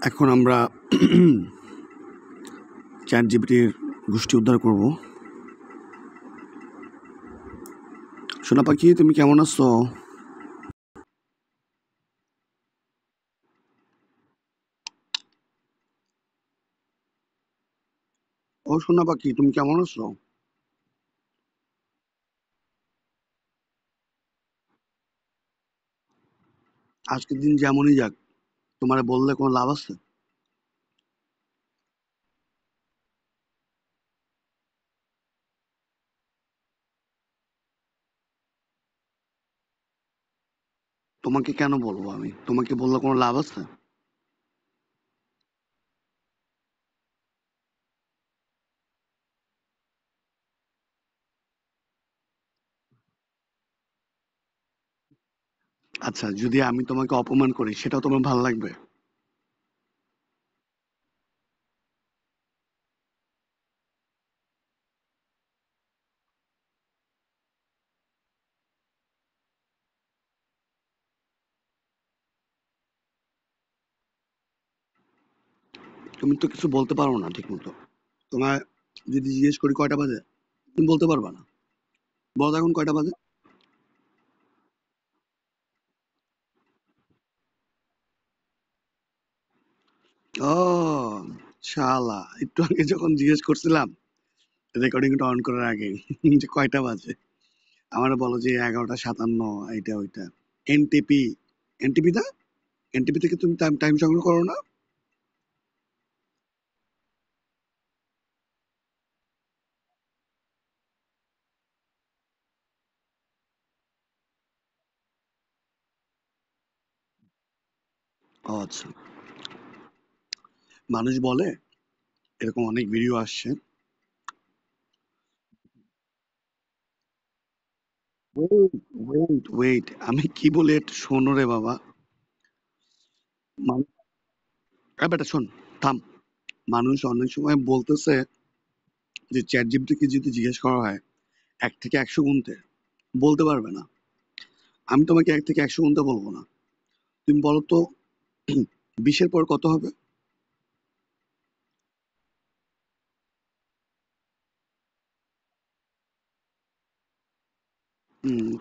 এখন আমরা চ্যাট জিপিটির গোষ্ঠী উদ্ধার করব। সোনা পাখি, তুমি কেমন আছো? ও সোনা পাখি, তুমি কেমন আছো? আজকের দিন যেমনই যাক, তোমার বললে কোনো লাভ আছে? তোমাকে কেন বলবো? আমি তোমাকে বললে কোনো লাভ আছে? আচ্ছা, যদি আমি তোমাকে অপমান করি সেটাও তোমার ভালো লাগবে? তুমি তো কিছু বলতে পারো না ঠিক মতো। তোমার যদি জিজ্ঞেস করি কয়টা বাজে, তুমি বলতে পারবা না। বলো এখন কয়টা বাজে? ও শালা, একটু আগে যখন জিজ্ঞেস করছিলাম রেকর্ডিংটা অন করার আগে যে কয়টা বাজে, আমার বলো যে 11:57, এইটা ওইটা। এনটিপি, এনটিপি না? এনটিপি থেকে তুমি টাইম টাইম সংগ্রহ করো না? ও আচ্ছা। মানুষ বলে, এরকম অনেক ভিডিও আসছে। ওয়েট ওয়েট ওয়েট, আমি কি বলি একটু শোনো রে বাবা। বেটা শোন, থাম। মানুষ অনেক সময় বলতেছে যে চ্যাট জিপিটিকে যদি জিজ্ঞেস করা হয় 1 থেকে 100 গুনতে, বলতে পারবে না। আমি তোমাকে 1 থেকে 100 গুনতে বলবো না। তুমি বলো তো, 20-এর পর কত হবে?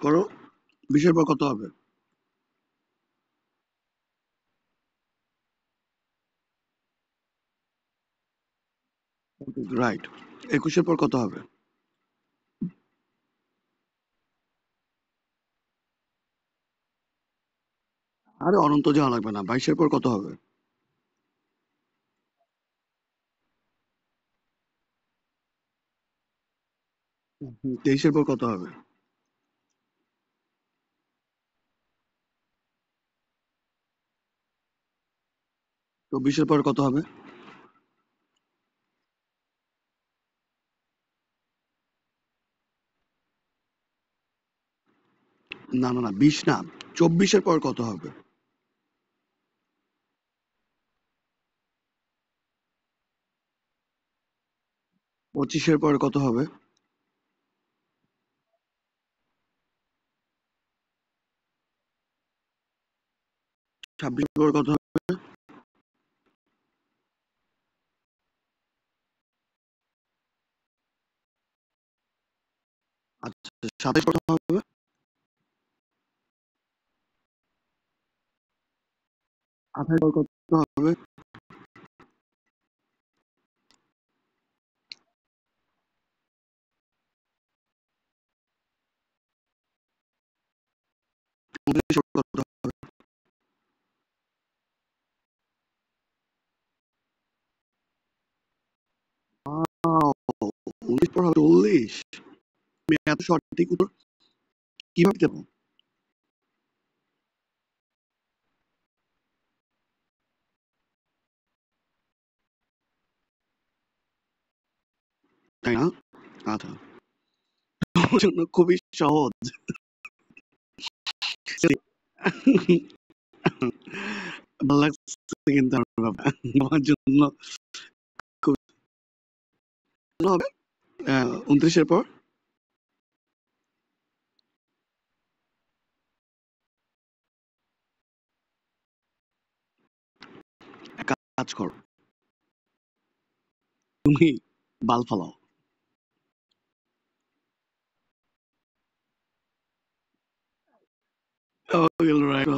করো। 20-এর পর কত হবে? রাইট। 21-এর পর কত হবে? আরে অনন্ত যাওয়া লাগবে না, 22-এর পর কত হবে? 23-এর পর কত হবে? 24-এর পর কত হবে? না না না, 20 না। 24-এর পর কত হবে? 25-এর পর কত হবে? 26-এর পর কত হবে? আচ্ছা, 27 কত হবে? 28 পর কত হবে? 29 পর কত হবে? 19 পর হবে 40। তুমি এত সঠিক উত্তর কিভাবে দেবো? তাই না? আচ্ছা, তোমার জন্য খুবই সহজ। ভালো লাগছে কিন্তু আমার বাবা, আমার জন্য খুব ভালো হবে। 29-এর পর কাজ করো, তুমি বাল ফালাও। Okay, right.